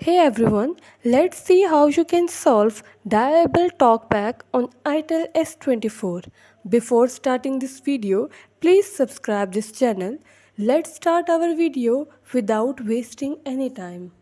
Hey everyone, let's see how you can solve Diable Talkback on itel S24. Before starting this video, please subscribe this channel. Let's start our video without wasting any time.